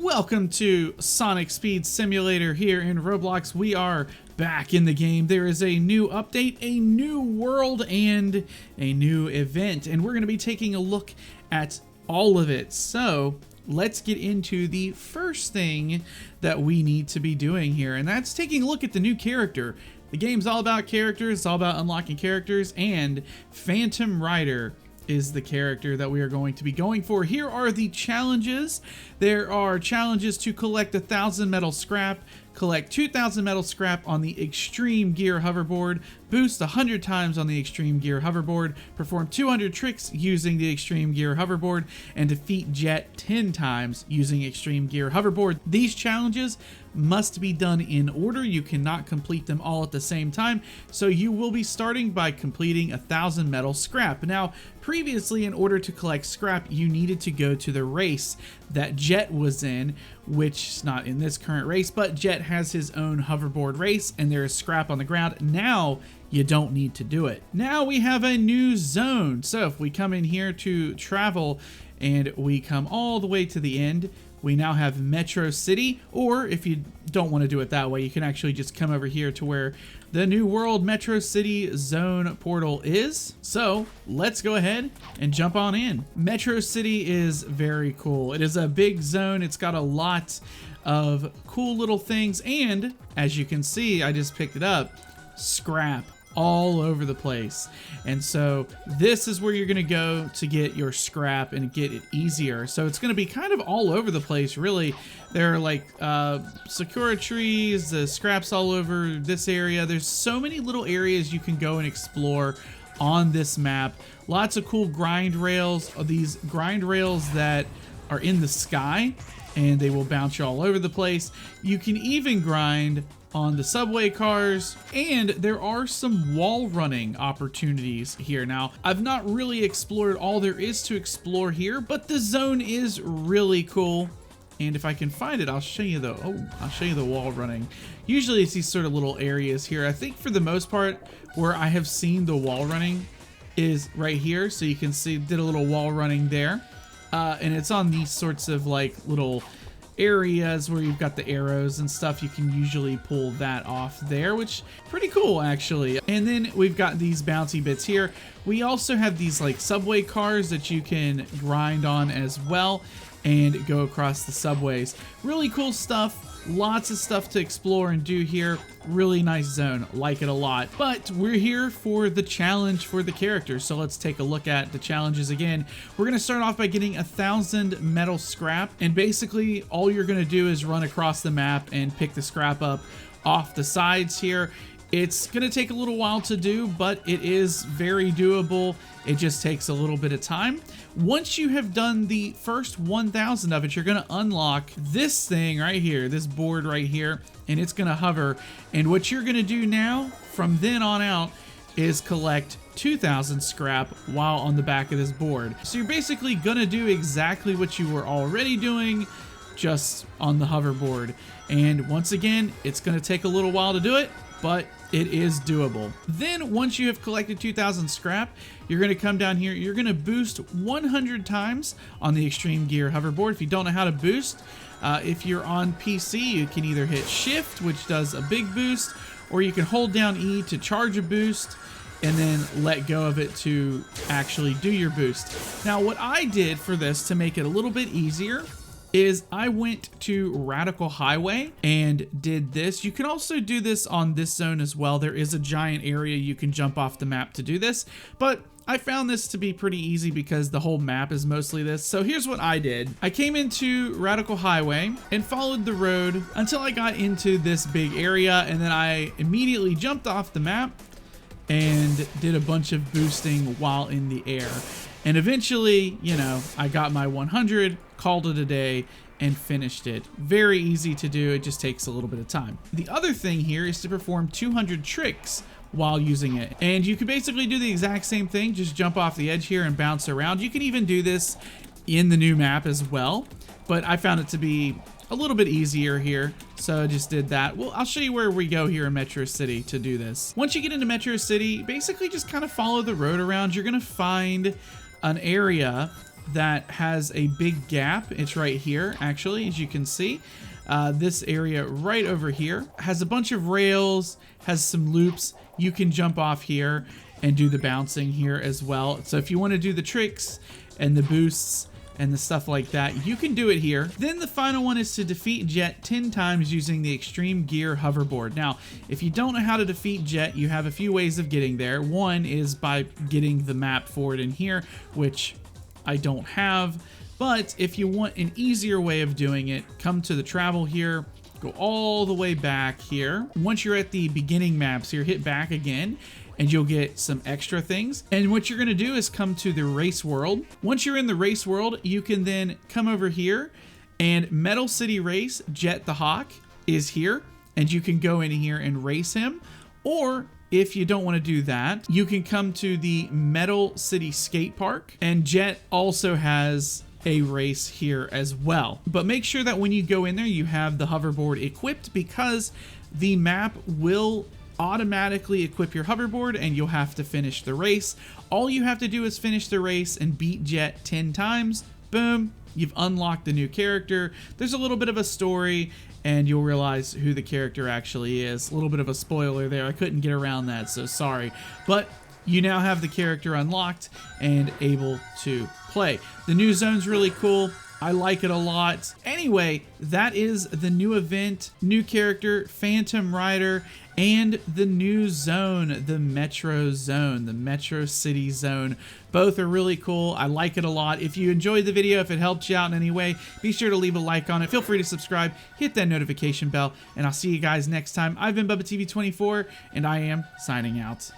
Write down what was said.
Welcome to Sonic Speed Simulator here in Roblox. We are back in the game. There is a new update, a new world, and a new event, and we're going to be taking a look at all of it. So let's get into the first thing that we need to be doing here, and that's taking a look at the new character. The game's all about characters, it's all about unlocking characters, and Phantom Rider is the character that we are going to be going for. Here are the challenges. There are challenges to collect 1,000 metal scrap, collect 2,000 metal scrap on the Extreme Gear Hoverboard, boost 100 times on the Extreme Gear Hoverboard, perform 200 tricks using the Extreme Gear Hoverboard, and defeat Jet 10 times using Extreme Gear Hoverboard. These challenges must be done in order. You cannot complete them all at the same time, so you will be starting by completing 1,000 metal scrap. Now, previously, in order to collect scrap, you needed to go to the race that Jet was in, which is not in this current race, but Jet has his own hoverboard race, and there is scrap on the ground. Now, you don't need to do it. Now we have a new zone. So if we come in here to travel and we come all the way to the end, we now have Metro City, or if you don't want to do it that way, you can actually just come over here to where the New World Metro City Zone portal is. So let's go ahead and jump on in. Metro City is very cool. It is a big zone. It's got a lot of cool little things, and as you can see, I just picked it up, scrap all over the place. And so this is where you're going to go to get your scrap and get it easier. So it's going to be kind of all over the place, really. There are like sakura trees, the scraps all over this area. There's so many little areas you can go and explore on this map. Lots of cool grind rails. These grind rails that are in the sky, and they will bounce you all over the place. You can even grind on the subway cars, and there are some wall running opportunities here. Now, I've not really explored all there is to explore here, but the zone is really cool. And if I can find it, I'll show you the wall running. Usually it's these sort of little areas here. I think for the most part where I have seen the wall running is right here. So you can see, did a little wall running there. And it's on these sorts of like little areas where you've got the arrows and stuff. You can usually pull that off there, which pretty cool actually. And then we've got these bouncy bits here. We also have these like subway cars that you can grind on as well and go across the subways. Really cool stuff. Lots of stuff to explore and do here. Really nice zone, like it a lot. But we're here for the challenge for the characters, so let's take a look at the challenges again. We're gonna start off by getting 1,000 metal scrap, and basically all you're gonna do is run across the map and pick the scrap up off the sides here. It's gonna take a little while to do, but it is very doable. It just takes a little bit of time. Once you have done the first 1,000 of it, you're gonna unlock this thing right here, this board right here, and it's gonna hover. And what you're gonna do now, from then on out, is collect 2,000 scrap while on the back of this board. So you're basically gonna do exactly what you were already doing, just on the hoverboard. And once again, it's gonna take a little while to do it, but it is doable. Then once you have collected 2,000 scrap, you're gonna come down here, you're gonna boost 100 times on the Extreme Gear Hoverboard. If you don't know how to boost, if you're on PC, you can either hit Shift, which does a big boost, or you can hold down E to charge a boost, and then let go of it to actually do your boost. Now, what I did for this to make it a little bit easier is I went to Radical Highway and did this. You can also do this on this zone as well. There is a giant area you can jump off the map to do this, but I found this to be pretty easy because the whole map is mostly this. So here's what I did. I came into Radical Highway and followed the road until I got into this big area, and then I immediately jumped off the map and did a bunch of boosting while in the air. And eventually, you know, I got my 100, called it a day, and finished it. Very easy to do, it just takes a little bit of time. The other thing here is to perform 200 tricks while using it. And you can basically do the exact same thing, just jump off the edge here and bounce around. You can even do this in the new map as well, but I found it to be a little bit easier here, so I just did that. Well, I'll show you where we go here in Metro City to do this. Once you get into Metro City, basically just kind of follow the road around. You're gonna find an area that has a big gap. It's right here, actually, as you can see. This area right over here has a bunch of rails, has some loops. You can jump off here and do the bouncing here as well. So if you want to do the tricks and the boosts and the stuff like that, you can do it here. Then the final one is to defeat Jet 10 times using the Extreme Gear Hoverboard. Now, if you don't know how to defeat Jet, you have a few ways of getting there. One is by getting the map for it in here, which I don't have. But if you want an easier way of doing it, come to the travel here, go all the way back here. Once you're at the beginning maps here, hit back again, and you'll get some extra things. And what you're gonna do is come to the race world. Once you're in the race world, you can then come over here, and Metal City Race Jet the Hawk is here, and you can go in here and race him. Or if you don't want to do that, you can come to the Metal City Skate Park, and Jet also has a race here as well. But make sure that when you go in there, you have the hoverboard equipped, because the map will automatically equip your hoverboard and you'll have to finish the race. All you have to do is finish the race and beat Jet 10 times. Boom, you've unlocked the new character. There's a little bit of a story and you'll realize who the character actually is. A little bit of a spoiler there. I couldn't get around that, so sorry. But you now have the character unlocked and able to play. The new zone's really cool. I like it a lot. Anyway, that is the new event, new character, Phantom Rider, and the new zone, the Metro Zone, the Metro City Zone. Both are really cool. I like it a lot. If you enjoyed the video, if it helped you out in any way, be sure to leave a like on it. Feel free to subscribe, hit that notification bell, and I'll see you guys next time. I've been BubbaTV24, and I am signing out.